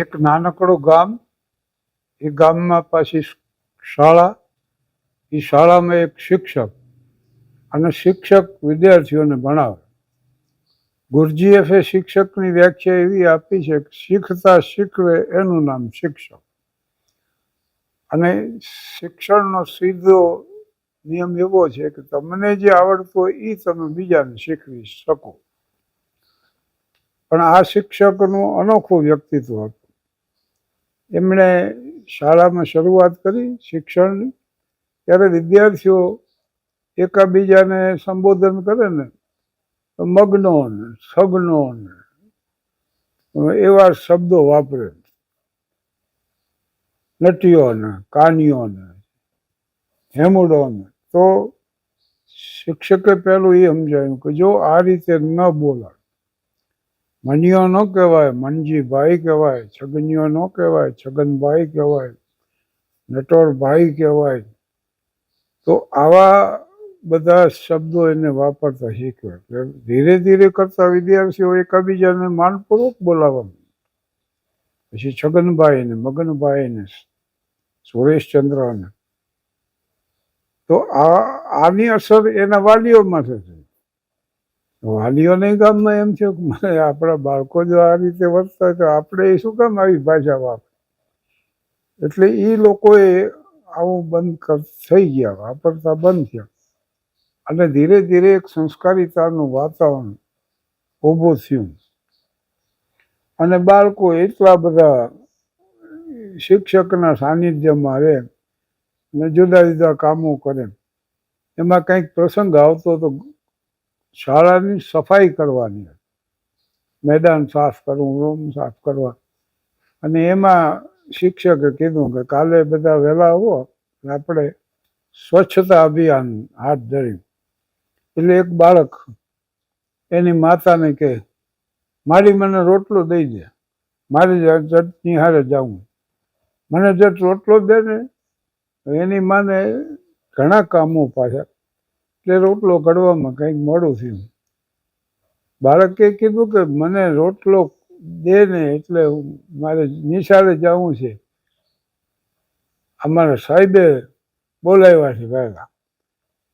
એક નાનકડું ગામ, એ ગામમાં પાછી શાળા, એ શાળામાં એક શિક્ષક, અને શિક્ષક વિદ્યાર્થીઓને ભણાવે. ગુરજીએફે શિક્ષકની વ્યાખ્યા એવી આપી છે કે શીખતા શીખવે એનું નામ શિક્ષક. અને શિક્ષણનો સીધો નિયમ એવો છે કે તમને જે આવડતું હોય એ તમે બીજાને શીખવી શકો. પણ આ શિક્ષકનું અનોખું વ્યક્તિત્વ હતું. એમણે શાળામાં શરૂઆત કરી શિક્ષણની, ત્યારે વિદ્યાર્થીઓ એકાબીજાને સંબોધન કરે ને તો મગનો ને સગનો ને એવા શબ્દો વાપરે. નટીઓ ને કાનિયો ને હેમુડો ને. તો શિક્ષકે પહેલું એ સમજાયું કે જો આ રીતે ન બોલાય, મનિયો ન કહેવાય, મનજીભાઈ કહેવાય, છગનિયો ન કહેવાય, છગનભાઈ કહેવાય, નટોરભાઈ કહેવાય. તો આવા બધા શબ્દો એને વાપરતા શીખ્યા. એટલે ધીરે ધીરે કરતા વિદ્યાર્થીઓ એકાબીજાને માનપૂર્વક બોલાવવા. પછી છગનભાઈ ને મગનભાઈ ને સુરેશચંદ્ર ને. તો આની અસર એના વાલીઓમાં થશે. વાલીઓને ગામમાં એમ થયું કે મને આપણા બાળકો જો આ રીતે વર્તતા તો આપણે શું કામ આવી ભાષા વાપરે. એટલે એ લોકોએ આવું બંધ થઈ ગયા, વાપરતા બંધ થયા. અને ધીરે ધીરે એક સંસ્કારિતાનું વાતાવરણ ઊભું થયું. અને બાળકો એટલા બધા શિક્ષકના સાનિધ્યમાં રહે અને જુદા જુદા કામો કરે. એમાં કંઈક પ્રસંગ આવતો તો શાળાની સફાઈ કરવાની, મેદાન સાફ કરવું, રૂમ સાફ કરવા. અને એમાં શિક્ષકે કીધું કે કાલે બધા વહેલા આવો, આપણે સ્વચ્છતા અભિયાન હાથ ધર્યું. એટલે એક બાળક એની માતાને કહે, મારી મને રોટલો દઈ દે, મારે જટની હારે જવું, મને જટ રોટલો દે ને. એની માને ઘણા કામો પાછા, એટલે રોટલો ઘડવામાં કંઈક મોડું થયું. બાળકે કીધું કે મને રોટલો દે ને, એટલે મારે નિશાળે જવું છે, અમારા સાહેબે બોલાવ્યા છે વહેલા.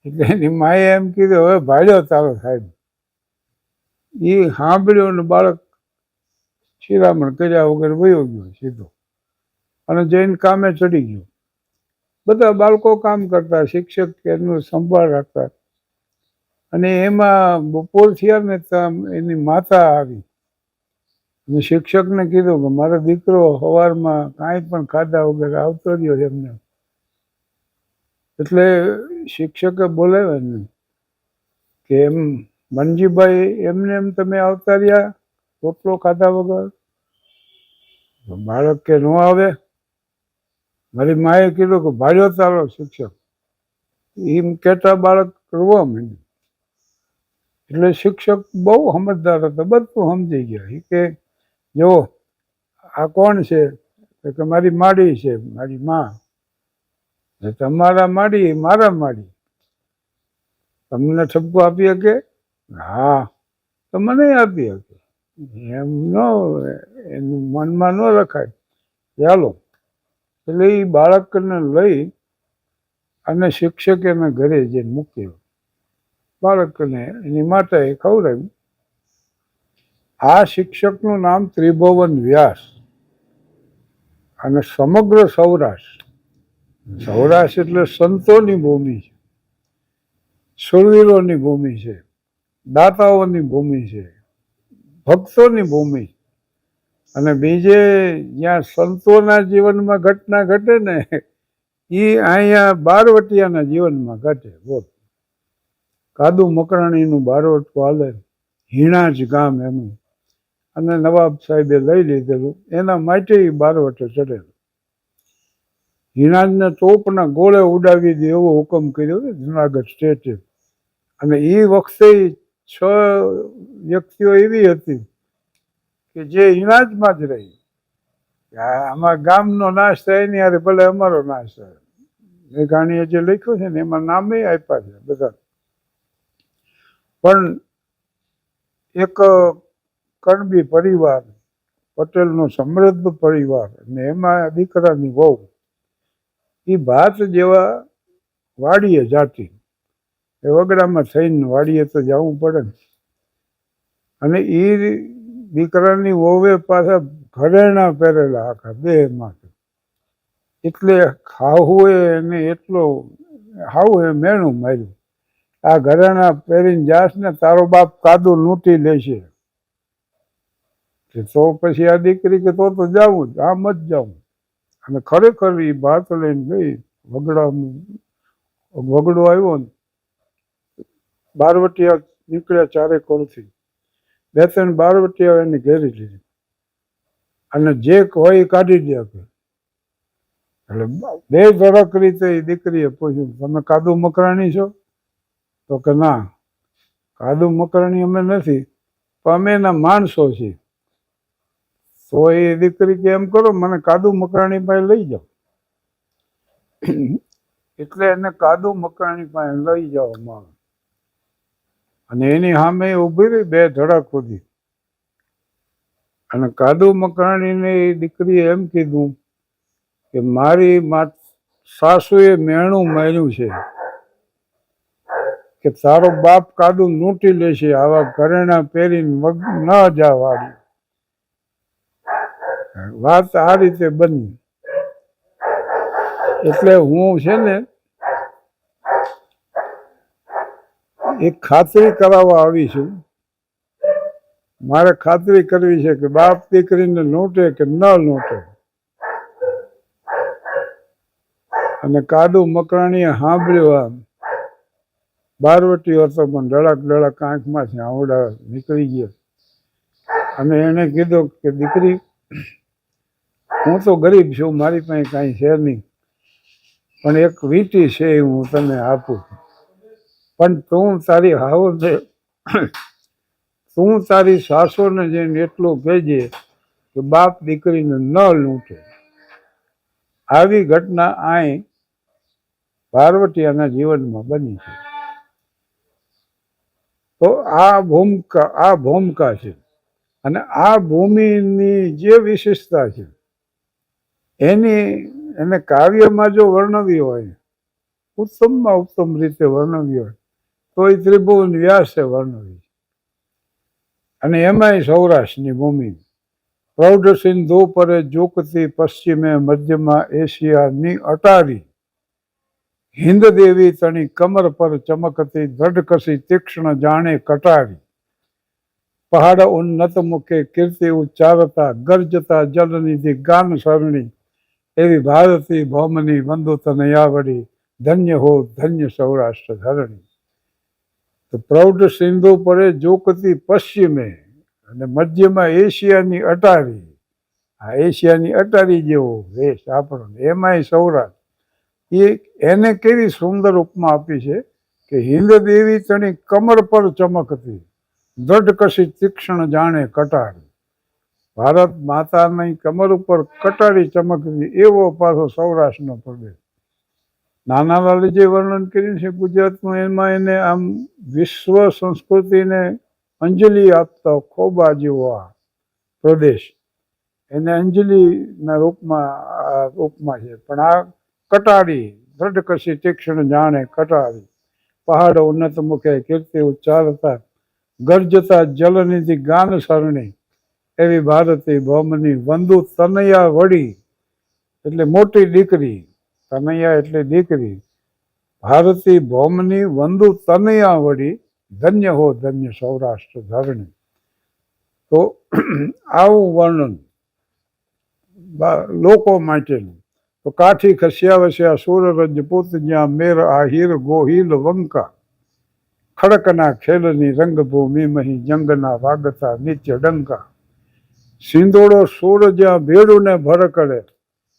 એટલે એની માએ એમ કીધું, હવે ભાડ્યો તારો સાહેબ. એ સાંભળ્યો ને બાળક શિરામણ કર્યા વગર વયો ગયો સીધો, અને જઈને કામે ચડી ગયો. બધા બાળકો કામ કરતા, શિક્ષક એનું સંભાળ રાખતા. અને એમાં બપોર થયા ને એની માતા આવી અને શિક્ષકને કીધું કે મારો દીકરો સવારમાં કાંઈ પણ ખાધા વગર આવતો રહ્યો એમને. એટલે શિક્ષકે બોલાવ્યા ને કે એમ મનજીભાઈ, એમને એમ તમે આવતા રહ્યા રોટલો ખાધા વગર? બાળક કે ન આવે, મારી માએ કીધું કે ભાડ્યો તારો શિક્ષક. એમ કહેતા બાળક રોવા માંડ્યું. એટલે શિક્ષક બહુ સમજદાર હતો, બધું સમજી ગયા. એ કે જો આ કોણ છે? કે મારી માડી છે, મારી માં. તમારા માડી મારા માડી, તમને ઠપકો આપી શકે? હા, તો મને આપી શકે. એમ ન, એનું મનમાં ન રખાય. ચાલો. એટલે એ બાળકને લઈ અને શિક્ષકે એને ઘરે જઈને મૂક્યો. બાળકને એની માતાએ ખવડાવ્યું. આ શિક્ષકનું નામ ત્રિભુવન વ્યાસ. અને સમગ્ર સૌરાષ્ટ્ર, સૌરાષ્ટ્ર એટલે સંતોની ભૂમિ છે, શૂરવીરોની ભૂમિ છે, દાતાઓની ભૂમિ છે, ભક્તોની ભૂમિ. અને બીજે જ્યાં સંતોના જીવનમાં ઘટના ઘટે ને, એ અહીંયા બારવટિયાના જીવનમાં ઘટે. બોલ, કાદુ મકરાણીનું બારવટું હાલે, હિણાજ ગામ એનું. અને નવાબ સાહેબે લઈ લીધેલું, એના માટે બારવટે ચડેલું. હિણાજને તોપના ગોળે ઉડાવી દે એવો હુકમ કર્યો જુનાગઢ સ્ટેટે. અને એ વખતે 6 વ્યક્તિઓ એવી હતી કે જે હિણાજમાં જ રહી. આમાં ગામનો નાશ થાય ને યારે ભલે અમારો નાશ થાય. મેઘાણીએ જે લખ્યું છે ને એમાં નામે આપ્યા છે બધા. પણ એક કણબી પરિવાર પટેલનો સમૃદ્ધ પરિવાર અને એમાં દીકરાની વહુ એ ભાત જેવા વાડીએ જાતી. એ વગડામાં થઈને વાડીએ તો જવું પડે ને. અને એ દીકરાની વહુએ પાછા ઘરેણા પહેરેલા આખા દેહમાં. એટલે ખાવું એને એટલો હાવું એ મેણું માર્યું. આ ઘરેણા પહેરીને જાશ ને તારો બાપ કાદુ લૂંટી લેશે. તો પછી આ દીકરી કે તો જાવું જ, આમ જ જાવું. અને ખરેખર એ ભાત લઈને ગઈ. વગડો આવ્યો ને બારવટિયા નીકળ્યા ચારે કોરથી. 2-3 બારવટિયા એને ઘેરી લીધી અને જે હોય એ કાઢી દે. એટલે બે ધડક રીતે એ દીકરીએ પૂછ્યું, તમે કાદુ મકરાણી છો? તો કે ના, કાદુ મકરાણી અમે નથી, પણ અમે એના માણસો છીએ. તો એ દીકરી કે એમ કરો, મને કાદુ મકરાણી પાસે લઈ જાઓ. એટલે એને કાદુ મકરાણી પાસે લઈ જવામાં આવે. અને એની સામે ઊભી રહી 2 ધડક સુધી. અને કાદુ મકરાણીને એ દીકરીએ એમ કીધું કે મારી સાસુએ મેણું માર્યું છે કે તારો બાપ કાદુ લૂંટી લેશે, આવા ઘરેણા પહેરીને ન જા વાળી. વાત આ રીતે બની. એટલે હું છે ને એક ખાતરી કરાવવા આવી છું. મારે ખાતરી કરવી છે કે બાપ દીકરીને લૂંટે કે ન લૂંટે. અને કાદુ મકરાણીએ સાંભળ્યું. આમ બારવટી હતો પણ ડળક આંખમાંથી આવડા નીકળી ગયા. અને એને કીધું કે દીકરી, હું તો ગરીબ છું, મારી પાસે કાંઈ છે નહીં, પણ એક વીંટી છે એ હું તને આપું. પણ તું તારી હાવને, તું તારી સાસુને જઈને એટલું કહેજે કે બાપ દીકરીને ન લૂંટે. આવી ઘટના અહીં પાર્વતીયાના જીવનમાં બની છે. તો આ ભૂમિકા છે. અને આ ભૂમિની જે વિશેષતા છે એને કાવ્યમાં જો વર્ણવી હોય, ઉત્તમમાં ઉત્તમ રીતે વર્ણવી હોય, તો એ ત્રિભુવન વ્યાસે વર્ણવી. અને એમાંય સૌરાષ્ટ્રની ભૂમિ. પ્રૌઢ સિંધુ પરે ઝૂકતી પશ્ચિમે મધ્યમાં એશિયાની અટારી. હિન્દ દેવી તણી કમર પર ચમકતી ધડકસી તીક્ષ્ણ જાણે કટારી. પહાડ ઉન્નત મુખે કીર્તિ ઉચ્ચારતા ગર્જતા જલનિધિ ગાન સરણી. એવી ભારતી ભૌમની વંદુ તનયાવડી. ધન્ય હો ધન્ય સૌરાષ્ટ્ર ધરણી. તો પ્રૌઢ સિંધુ પરે ઝૂકતી પશ્ચિમે અને મધ્યમાં એશિયાની અટારી. આ એશિયાની અટારી જેવો વેશ આપણો, એમાંય સૌરાષ્ટ્ર. એને કેવી સુંદર ઉપમા આપી છે કે હિન્દ દેવી તણી કમર પર ચમકતી ધડકસી તીક્ષ્ણ જાણે કટારી. ભારત માતાની કમર ઉપર કટારી ચમકતી એવો પાછો સૌરાષ્ટ્રનો પ્રદેશ. નાનાલાલે જે વર્ણન કર્યું છે ગુજરાતનું, એમાં એને આમ વિશ્વ સંસ્કૃતિને અંજલિ આપતા ખોબા જેવો આ પ્રદેશ, એને અંજલિના રૂપમાં છે. પણ આ કટારી ધડકસી તીક્ષ્ણ જાણે કટારી. પહાડ ઉન્નત મુખે કીર્તિ ઉચ્ચારતા ગર્જતા જલનિધિ ગાન સરણી. એવી ભારતી ભૌમની વંદુ તનયા વડી. એટલે મોટી દીકરી, તનયા એટલે દીકરી. ભારતી ભૌમની વંદુ તનયા વડી. ધન્ય હો ધન્ય સૌરાષ્ટ્ર ધરણી. તો આવું વર્ણન લોકો માટેનું. તો કાઠી ખસ્યા વસ્યા સુર રજપૂત જ્યાં મેર આહિર ગોહિલ વંકા. ખડકના ખેલની રંગભૂમિ મહી જંગના વાગતા નિત્ય ડંકા. સિંધોડો સૂર જ્યાં ભેડુને ભરકડે.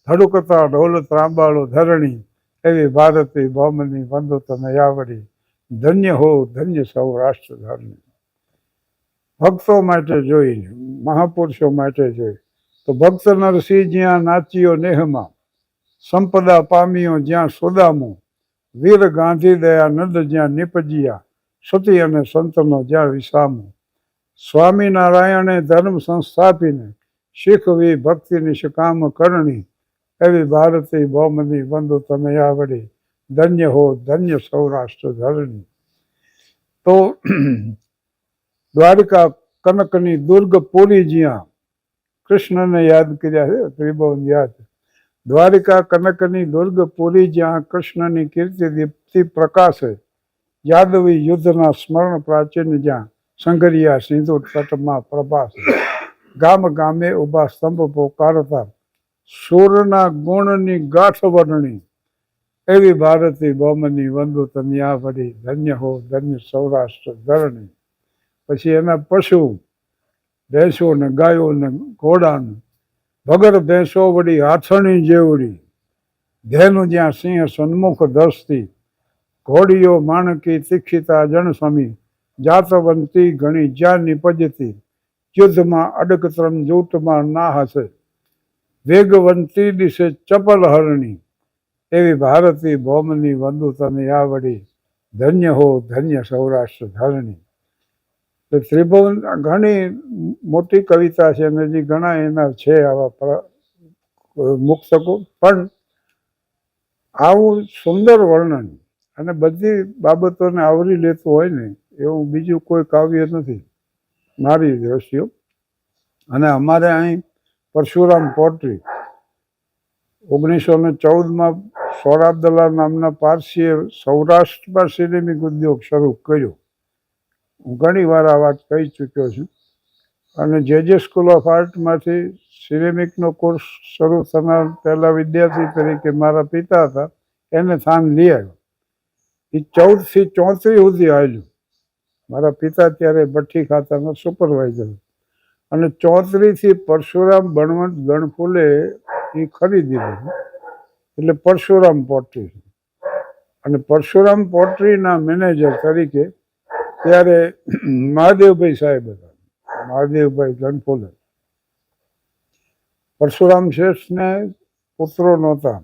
ધડુકતા ઢોલ ત્રાંબાળો ધરણી. એવી ભારતી ભૌમની વંદુ તનયાવડી. ધન્ય હો ધન્ય સૌરાષ્ટ્ર ધરણી. ભક્તો માટે જોઈને, મહાપુરુષો માટે જોઈ તો ભક્ત નરસિંહ જ્યાં નાચ્યો નેહમાં. સંપદા પામ્યો જ્યાં સુદામો. વીર ગાંધી દયાનંદ જ્યાં નિપજ્યા. સતી અને સંતનો જ્યાં વિસામો. સ્વામિનારાયણે ધર્મ સંસ્થાપીને શીખવી ભક્તિની શકામ કરણી, એવી ભારતી ભૌમની બંધુ તમે આવડી, ધન્ય હો ધન્ય સૌરાષ્ટ્ર ધરણી. તો દ્વારકા કનકની દુર્ગ પૂરી જ્યાં કૃષ્ણને યાદ કર્યા છે, ત્રિભુવન યાદ. દ્વારિકા કનકની દુર્ગ પૂરી જ્યાં કૃષ્ણની કીર્તિ દીપ્તિ પ્રકાશે, યાદવી યુદ્ધના સ્મરણ પ્રાચીન જ્યાં સંઘરિયા સિંધુ તટમાં પ્રભાસે. ગામ ગામે ઉભા સ્તંભ પોકારતા, સૂરના ગુણની ગાંઠ વર્ણી, એવી ભારતી ભૌમની વંદુ તન્યા વળી, ધન્ય હો ધન્ય સૌરાષ્ટ્ર ધરણી. પછી એના પશુ ભેંસો ને ગાયો ને ઘોડા ને, ભગર ભેંસો વળી હાથણી જેવડી, ધેનું જ્યાં સિંહ સન્મુખ ધસતી, ઘોડીઓ માણકી તીખીતા જણ સમી, જાતવંતી ઘણી જ્યાં નિપજતી, યુદ્ધમાં અડકત્રમ જૂટમાં ના હશે, વેગવંતી દિશે ચપલ હરણી, એવી ભારતી ભૌમની વંદુ તને આવડી, ધન્ય હો ધન્ય સૌરાષ્ટ્ર ધરણી. ત્રિભુવન ઘણી મોટી કવિતા છે અને હજી ઘણા એના છે આવા મુક્તકો, પણ આવું સુંદર વર્ણન અને બધી બાબતોને આવરી લેતું હોય ને એવું બીજું કોઈ કાવ્ય નથી મારી દ્રષ્ટિએ. અને અમારે અહીં પરશુરામ પોટ્રી 1914માં સોરાબદલા નામના પારસીએ સૌરાષ્ટ્રમાં સિરેમિક ઉદ્યોગ શરૂ કર્યો. હું ઘણી વાર આ વાત કહી ચૂક્યો છું. અને જે સ્કૂલ ઓફ આર્ટમાંથી સિરેમિકનો કોર્સ શરૂ થનાર પહેલા વિદ્યાર્થી તરીકે મારા પિતા હતા, એને સ્થાન લઈ આવ્યો. એ 14 થી 34 સુધી આવેલું. મારા પિતા ત્યારે ભઠ્ઠી ખાતાના સુપરવાઇઝર, અને 34 થી પરશુરામ બળવંત ગણફુલે એ ખરીદી લીધું, એટલે પરશુરામ પોટ્રી. અને પરશુરામ પોટ્રીના મેનેજર તરીકે ત્યારે મહાદેવભાઈ સાહેબ હતા, મહાદેવભાઈ ગણફુલે. પરશુરામ શેઠને પુત્રો નહોતા,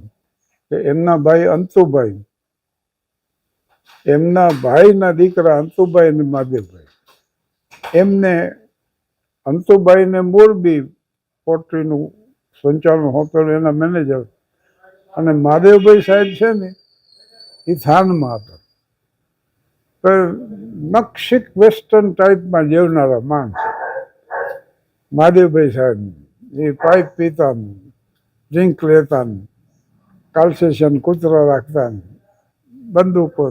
એમના ભાઈ અંતુભાઈ, એમના ભાઈના દીકરા અંતુભાઈ અને મહાદેવભાઈ, એમને અંતુભાઈને મોરબી પોટ્રીનું સંચાલન હોતું, એના મેનેજર. અને મહાદેવભાઈ સાહેબ છે ને એ થાનમાં હતા. તો નકશિક વેસ્ટર્ન ટાઈપમાં જીવનારા માણસ. મહાદેવભાઈ સાહેબ એ પાઇપ પીતા, ડ્રિંક લેતા, કાલ્સેશન કૂતરા રાખતા, બંદૂકો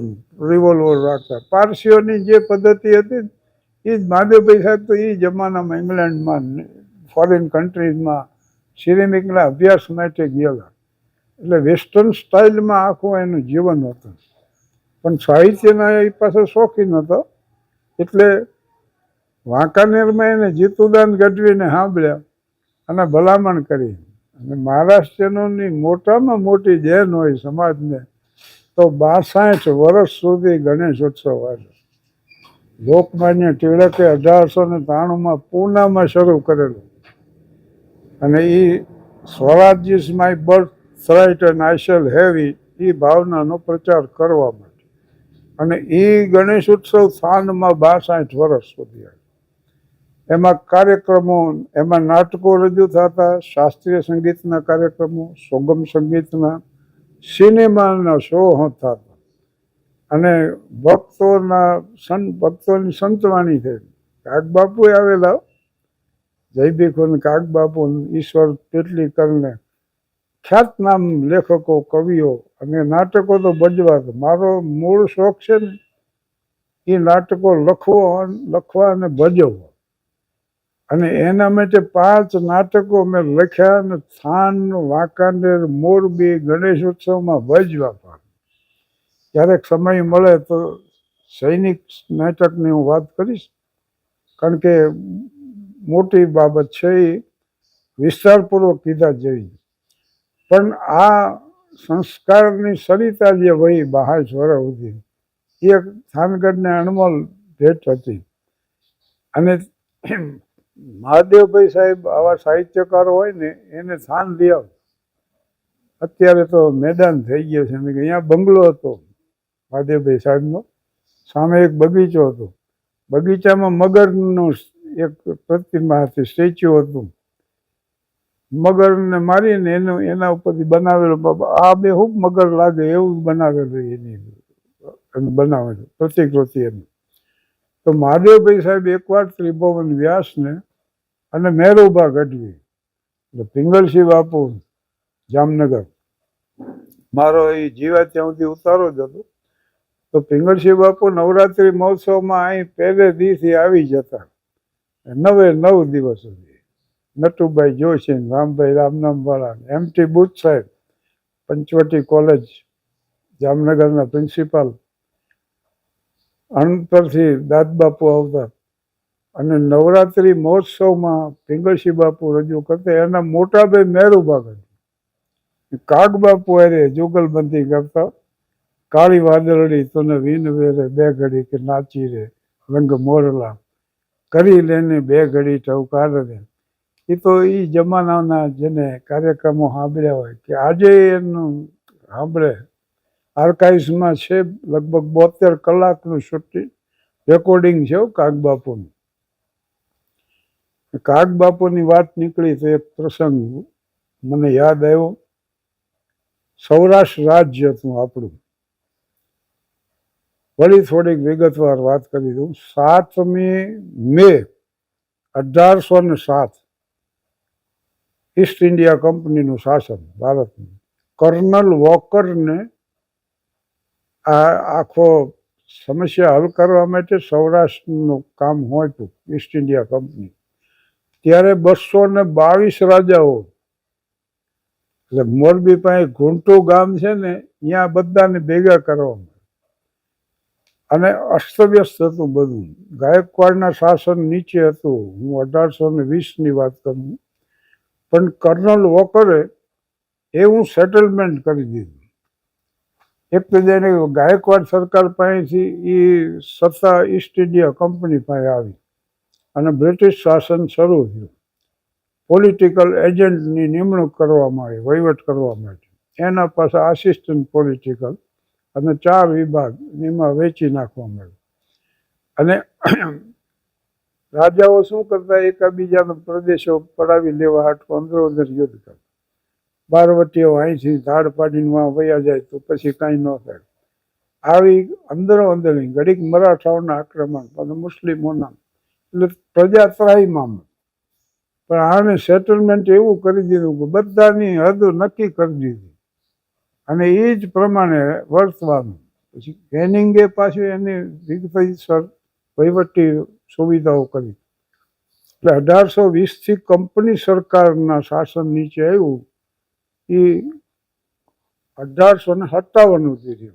રિવોલ્વર રાખતા. પારસીઓની જે પદ્ધતિ હતી એ જ મહાદેવભાઈ સાહેબ તો એ જમાનામાં ઇંગ્લેન્ડમાં ફોરેન કન્ટ્રીઝમાં સિરેમિકના અભ્યાસ માટે ગયેલા. એટલે વેસ્ટર્ન સ્ટાઇલમાં આખું એનું જીવન હતું. પણ સાહિત્યના એ પાસે શોખીન હતો, એટલે વાંકાનેરમાં એને જીતુદાન ગઢવીને સાંભળ્યા અને ભલામણ કરી. અને મહારાષ્ટ્રનોની મોટામાં મોટી દેન હોય સમાજને તો 62 વર્ષ સુધી ગણેશ ઉત્સવ આવ્યો. લોકમાન્ય ટિળકે 1893માં પૂનામાં શરૂ કરેલું. અને એ Swaraj is my birthright and I shall have it, એ ભાવનાનો પ્રચાર કરવા માટે. અને એ ગણેશ ઉત્સવ સ્થાનમાં 62 વર્ષ સુધી આવ્યો. એમાં કાર્યક્રમો, એમાં નાટકો રજૂ થતા, શાસ્ત્રીય સંગીતના કાર્યક્રમો, સોગમ સંગીતના, સિનેમાના શો થતા. અને ભક્તોની સંતવાણી થઈ. કાગબાપુ આવેલા, જયભીખુ ને કાગબાપુ, ઈશ્વર પેટલીકરને, ખ્યાતનામ લેખકો, કવિઓ. અને નાટકો તો ભજવા. મારો મૂળ શોખ છે ને એ નાટકો લખવા અને ભજવવા. અને એના માટે 5 નાટકો મેં લખ્યા અને થાન, વાંકાનેર, મોરબી ગણેશ ઉત્સવમાં ભજવા. પણ ક્યારેક સમય મળે તો સૈનિક નાટકની હું વાત કરીશ, કારણ કે મોટી બાબત છે, એ વિસ્તારપૂર્વક કીધા જેવી. પણ આ સંસ્કારની સરિતા જે વહી 22 વર્ષ સુધી, એ થાનગઢને અણમોલ ભેટ હતી. અને મહાદેવભાઈ સાહેબ આવા સાહિત્યકારો હોય ને એને થાન લઈ આવ. અત્યારે તો મેદાન થઈ ગયું છે. અહીંયા બંગલો હતો મહાદેવભાઈ સાહેબનો, સામે એક બગીચો હતો. બગીચામાં મગરનું એક પ્રતિમા હતી, સ્ટેચ્યુ હતું. મગરને મારીને એના ઉપરથી બનાવેલું આ બે ખૂબ મગર લાગે એવું બનાવેલું એની બનાવેલું પ્રતિકૃતિ એનું. તો મહાદેવભાઈ સાહેબ એકવાર ત્રિભુવન વ્યાસને અને મેરુબા ગઢવી એટલે પિંગલસિંહ બાપુ જામનગર મારો એ જીવા ત્યાં સુધી ઉતારો જ હતો. તો પિંગલસિંહ બાપુ નવરાત્રિ મહોત્સવમાં અહીં પહેલે દિવસથી આવી જતા 9 દિવસ સુધી. નટુભાઈ જોશી, રામભાઈ રામનામવાળા, એમટી બુચ સાહેબ પંચવટી કોલેજ જામનગરના પ્રિન્સિપાલ, અંતરથી દાદબાપુ આવતા અને નવરાત્રિ મહોત્સવમાં પિંગલસિંહ બાપુ રજૂ કરતા. એના મોટા ભાઈ મેરુબા ગઢવી કાગબાપુ અરે જુગલબંધી કરતા. કાળી વાદળડી તને વીન વેરે બે ઘડી કે નાચી રે રંગ મોરલા કરી લેને બે ઘડી ટવકાર રે. એ તો એ જમાનાના જેને કાર્યક્રમો સાંભળ્યા હોય કે આજે એનું સાંભળે. આર્કાઇવ્સમાં છે લગભગ 72 કલાકનું શૂટિંગ રેકોર્ડિંગ છે કાગબાપુનું. કાગબાપુની વાત નીકળી તો એક પ્રસંગ મને યાદ આવ્યો. સૌરાષ્ટ્ર રાજ્ય હતું આપણું. વળી થોડીક વિગતવાર વાત કરી દઉં. 7મી મે 1807 ઈસ્ટ ઇન્ડિયા કંપનીનું શાસન ભારતનું. કર્નલ વોકરને આ આખો સમસ્યા હલ કરવા માટે સૌરાષ્ટ્રનું કામ હોતું ઈસ્ટ ઇન્ડિયા કંપની. ત્યારે 222 રાજાઓ એટલે મોરબી પાસે ઘૂંટું ગામ છે ને ત્યાં બધાને ભેગા કરવામાં અને અસ્તવ્યસ્ત હતું બધું. ગાયકવાડના શાસન નીચે હતું. હું 1820ની વાત કરું. પણ કર્નલ વોકરે એવું સેટલમેન્ટ કરી દીધું. એક તો જેને ગાયકવાડ સરકાર પાસેથી એ સત્તા ઈસ્ટ ઇન્ડિયા કંપની પાસે આવી અને બ્રિટિશ શાસન શરૂ થયું. પોલિટિકલ એજન્ટની નિમણૂક કરવામાં આવી વહીવટ કરવા માટે. એના પાસે આસિસ્ટન્ટ પોલિટિકલ અને 4 વિભાગ એમાં વેચી નાખવામાં આવ્યું. અને રાજાઓ શું કરતા, એકબીજાના પ્રદેશો પડાવી લેવા હાટું અંદરો અંદર યુદ્ધ કરતા. બારવટીઓ અહીંથી ધાડ પાડીને વાં વયા જાય તો પછી કાંઈ ન થાય. આવી અંદરો અંદરની ઘડીક મરાઠાઓના આક્રમણ અને મુસ્લિમોના એટલે પ્રજા ત્રાહીમામ. પણ આને સેટલમેન્ટ એવું કરી દીધું કે બધાની હદ નક્કી કરી દીધી અને એ જ પ્રમાણે વર્તવાનું. પછી કેનિંગે પાછું એની વિગતસર વહીવટી સુવિધાઓ કરી. એટલે 1820થી કંપની સરકારના શાસન નીચે આવ્યું. એ 1857 સુધી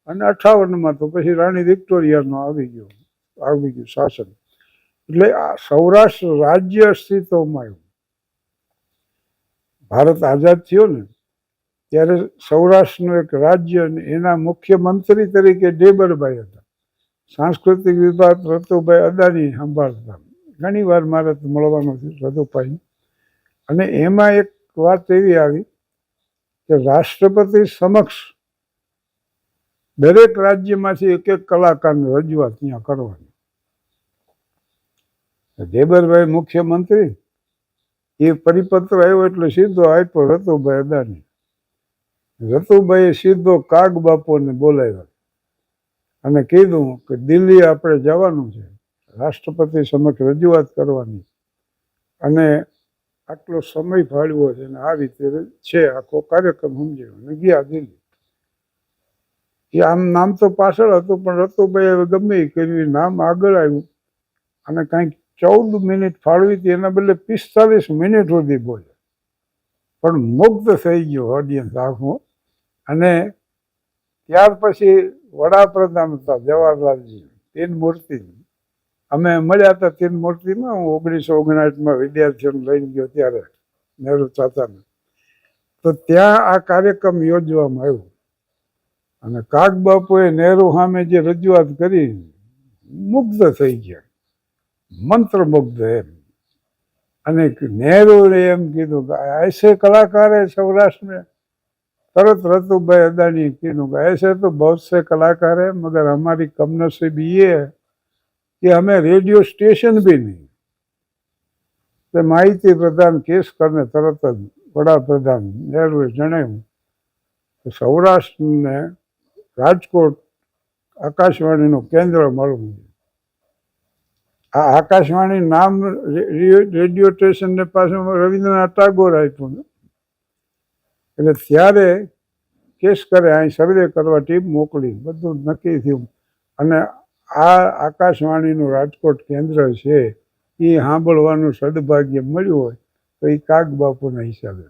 અને 58માં તો પછી રાણી વિક્ટોરિયાનો આવી ગયું શાસન. એટલે આ સૌરાષ્ટ્ર રાજ્ય અસ્તિત્વમાં આવ્યું. ભારત આઝાદ થયો ને ત્યારે સૌરાષ્ટ્રનું એક રાજ્ય અને એના મુખ્યમંત્રી તરીકે ડેબરભાઈ હતા. સાંસ્કૃતિક વિભાગ રતુભાઈ અદાણી સંભાળતા. ઘણી વાર મારે મળવાનું થયું રતુભાઈ. અને એમાં એક વાત એવી આવી કે રાષ્ટ્રપતિ સમક્ષ દરેક રાજ્યમાંથી એક કલાકારની રજૂઆત ત્યાં કરવાની. ડેબરભાઈ મુખ્યમંત્રી એ પરિપત્ર આવ્યો એટલે સીધો આપ્યો રતુભાઈ અદાણી. રતુભાઈએ સીધો કાગબાપુને બોલાવ્યા અને કીધું કે દિલ્હી આપણે જવાનું છે, રાષ્ટ્રપતિ સમક્ષ રજૂઆત કરવાની અને આટલો સમય ફાળવ્યો છે અને આ રીતે છે આખો કાર્યક્રમ સમજાવ્યો અને ગયા દિલ્હી. એ આમ નામ તો પાછળ હતું પણ રતુભાઈ હવે ગમે એ કર્યું નામ આગળ આવ્યું અને કાંઈક 14 મિનિટ ફાળવી હતી એના બદલે 45 મિનિટ સુધી બોલ્યા. પણ મુગ્ધ થઈ ગયો ઓડિયન્સ આખો. અને ત્યાર પછી વડાપ્રધાન હતા જવાહરલાલજી તીનમૂર્તિ. અમે મળ્યા હતા તીનમૂર્તિમાં. હું 1959માં વિદ્યાર્થીઓને લઈને ગયો ત્યારે નહેરુ ચાચાને. તો ત્યાં આ કાર્યક્રમ યોજવામાં આવ્યો અને કાગબાપુએ નહેરુ સામે જે રજૂઆત કરી મુગ્ધ થઈ ગયા, મંત્રમુગ્ધ એમ. અને નહેરુએ એમ કીધું કે ऐसे कलाकार है सौराष्ट्र में. तरत रतुभाई अदानी कीधुं कि ऐसे तो बहुत से कलाकार है मगर हमारी कमनसीबी ये है कि हमें रेडियो स्टेशन भी नहीं. તે માહિતી પ્રધાન કેસકરને તરત જ વડાપ્રધાન નહેરુએ જણાવ્યું કે સૌરાષ્ટ્રને રાજકોટ આકાશવાણીનું કેન્દ્ર મળવું જોઈએ. આ આકાશવાણી નામ રેડિયો સ્ટેશનને પાછું રવિન્દ્રનાથ ટાગોર આપ્યું ને, એટલે ત્યારે કેસકરે અહીં સર્વે કરવા ટીમ મોકલી, બધું નક્કી થયું. અને આ આકાશવાણીનું રાજકોટ કેન્દ્ર છે એ સાંભળવાનું સદભાગ્ય મળ્યું હોય તો એ કાગબાપુના હિસાબે.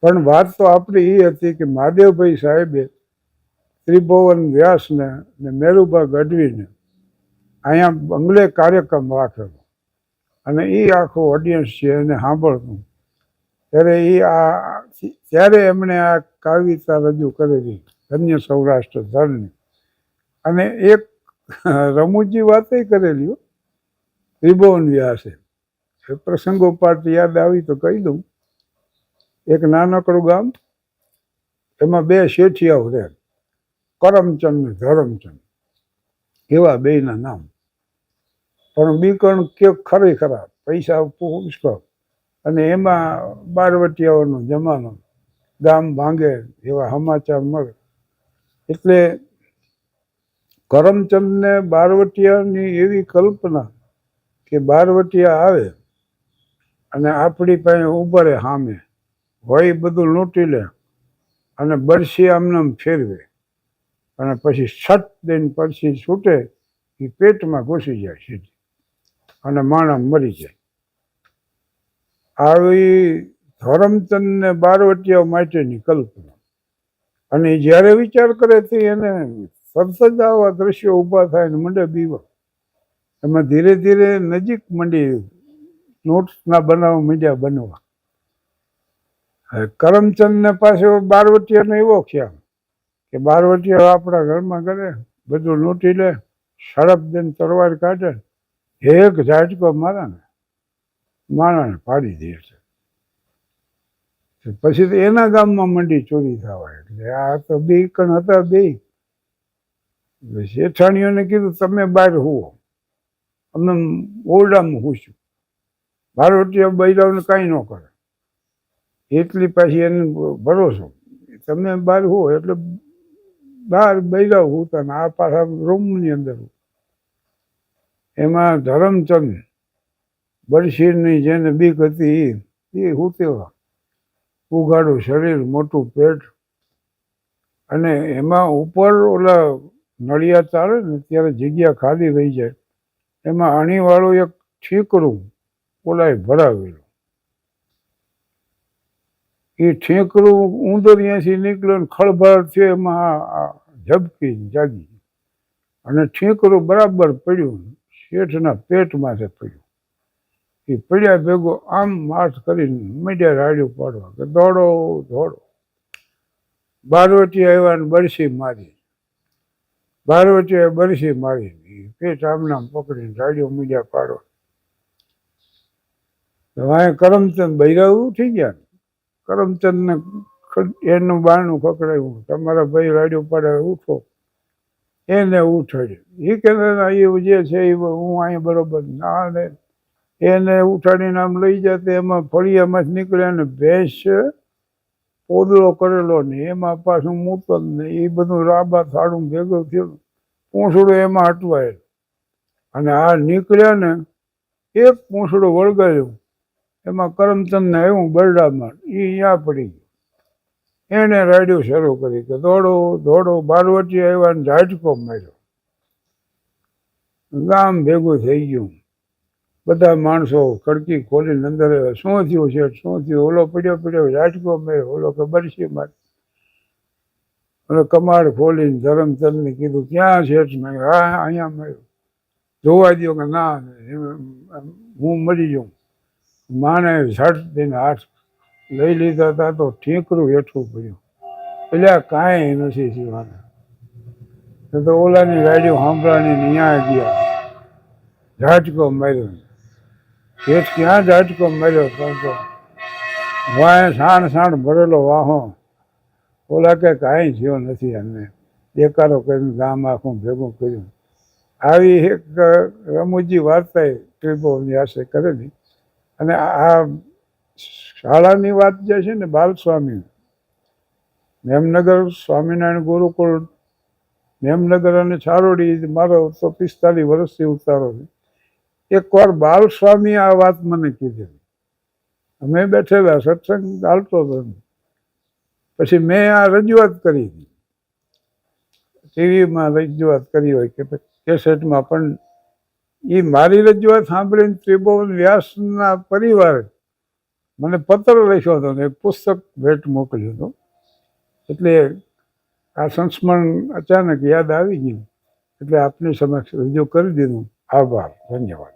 પણ વાત તો આપણી એ હતી કે મહાદેવભાઈ સાહેબે ત્રિભુવન વ્યાસને ને મેરુભા ગઢવીને અહીંયા બંગલે કાર્યક્રમ રાખેલો અને એ આખો ઓડિયન્સ છે એને સાંભળતું. ત્યારે એમણે આ કવિતા રજૂ કરેલી ધન્ય સૌરાષ્ટ્ર ધરની. અને એક રમૂજી વાતે કરેલી ત્રિભુવન વ્યાસે. પ્રસંગોપાત યાદ આવી તો કહી દઉં. એક નાનકડું ગામ, એમાં બે શેઠિયાઓ રહે, કરમચંદ ને ધરમચંદ, એવા બેયના નામ. પણ બીકણ કે ખરેખરા પૈસા પુષ્કળ, અને એમાં બારવટિયાઓનો જમાનો, ગામ ભાંગે એવા સમાચાર મળે. એટલે કરમચંદને બારવટિયાની એવી કલ્પના કે બારવટિયા આવે અને આપણી પાસે ઊભા રહે સામે, હોય બધું લૂંટી લે અને બરસી આમને ફેરવે અને પછી છટ દઈને પરસી છૂટે એ પેટમાં ઘૂસી જાય સીધી અને માણસ મરી જાય. આવી ધરમચંદને બારવટિયા માટેની કલ્પના. અને જ્યારે વિચાર કરે તે એને સરસ જ આવા દ્રશ્યો ઊભા થાય ને મંડે બીવા. એમાં ધીરે ધીરે નજીક મંડી નોટ્સના બનાવ મીડિયા બનવા. કરમચંદને પાછો બારવટિયાનો એવો ખ્યાલ કે બારવટિયા આપણા ઘરમાં કરે, બધું લૂંટી લે, સડપ દઈને તરવાર કાઢે, એક ઝાટકો મારે ને માણસને પાડી દે છે. પછી તો એના ગામમાં મંડી ચોરી થવા. એટલે આ તો બે કણ હતા બે. શેઠાણીઓને કીધું તમે બહાર હુવો, અમે ઓરડામાં હુંશું. બારવટિયા બૈરાઓને કાંઈ ન કરે. એટલી પાછી એને ભરોસો, તમે બહાર હુવો એટલે બહાર બૈરાઓ હુતા ને આ પાછા રૂમની અંદર. એમાં ધરમચંદ બરશીરની જેને બીક હતી એ હુતેવા, ઉઘાડું શરીર, મોટું પેટ, અને એમાં ઉપર ઓલા નળિયા ચાલે ને ત્યારે જગ્યા ખાલી રહી જાય, એમાં અણીવાળું એક ઠીકરું ઓલાએ ભરાવેલું. એ ઠેકરું ઉંદરિયાથી નીકળ્યો ને ખળભળ છે એમાં ઝબકી જાગી અને ઠેકરું બરાબર પડ્યું શેઠના પેટમાંથી પડ્યું. એ પડ્યા ભેગો આમ માથ કરીને મીડિયા રાડ્યું પાડવા કે દોડો દોડો. બારવટીયા આવ્યા ને બરસી મારી. બારવટીયાએ બરસી મારી, પેટ આમનામ પકડીને રાડ્યો મીડિયા પાડવા. વાંહે કરમચંદ બૈરા ઉઠી ગયા. કરમચંદને એનું બારણું ખકડાયું, તમારા ભાઈ રાડ્યો પાડે ઉઠો. એને ઉઠાડ્યો. એ કે એ જે છે એ હું અહીંયા બરોબર ના ને. એને ઉઠાડીને આમ લઈ જતા એમાં ફળિયામાંથી નીકળ્યા ને ભેંસ પોદળો કરેલો ને એમાં પાછું મૂતલ ને એ બધું રાબા થાળું ભેગું થયું, પૂંછડું એમાં અટવાયેલું. અને આ નીકળ્યા ને એક પૂંછડું વળગાયું, એમાં કરમચંદને આવ્યું બરડામાં, એ અહીંયા પડી ગયું. એને રાડ્યું શરૂ કરી કે દોડો દોડો. બારવટી આવ્યા ને ઝાટકો માર્યો. ગામ ભેગું થઈ ગયું. બધા માણસો ખડકી ખોલીને અંદર શું થયું છે, શું થયું? ઓલો પડ્યો ઝાટકો માર્યો, ઓલો કે બરસી મારી. ઓલો કમાડ ખોલીને ધરમચંદને કીધું ક્યાં શેઠ માર્યો? હા અહીંયા માર્યો. જોવા દો કે ના હું મરી જાઉં. માને ઝટ દઈને હાથ લઈ લીધા હતા તો ઠીકરું હેઠું પડ્યું. એટલે કાંઈ નથી થયું. તો ઓલાની ગાડીઓ સાંભળાની ત્યાં ગયા, ઝાટકો માર્યો. શેઠ ક્યાં ઝાટકો માર્યો? તો વાંહે સાણ ભરેલો વાહો. ઓલા કે કાંઈ થયો નથી, અને દેકારો કરીને ગામ આખું ભેગું કર્યું. આવી એક રમૂજી વાર્તાએ ત્રિભુવન વ્યાસે કરેલી. અને આ શાળાની વાત જે છે ને, બાલસ્વામી મેમનગર સ્વામિનારાયણ ગુરુકુળ મેમનગર અને ચારોડી, મારો તો 45 વર્ષથી ઉતારો છે. એકવાર બાલસ્વામી આ વાત મને કીધી. અમે બેઠેલા, સત્સંગ ચાલતો હતો. પછી મેં આ રજૂઆત કરી હતી, ટીવીમાં રજૂઆત કરી હોય કે કેસેટમાં, પણ એ મારી રજૂઆત સાંભળીને ત્રિભુવન વ્યાસના પરિવારે મને પત્ર લખ્યો હતો ને એક પુસ્તક ભેટ મોકલ્યું હતું. એટલે આ સંસ્મરણ અચાનક યાદ આવી ગયું, એટલે આપની સમક્ષ રજૂ કરી દીધું. આભાર, ધન્યવાદ.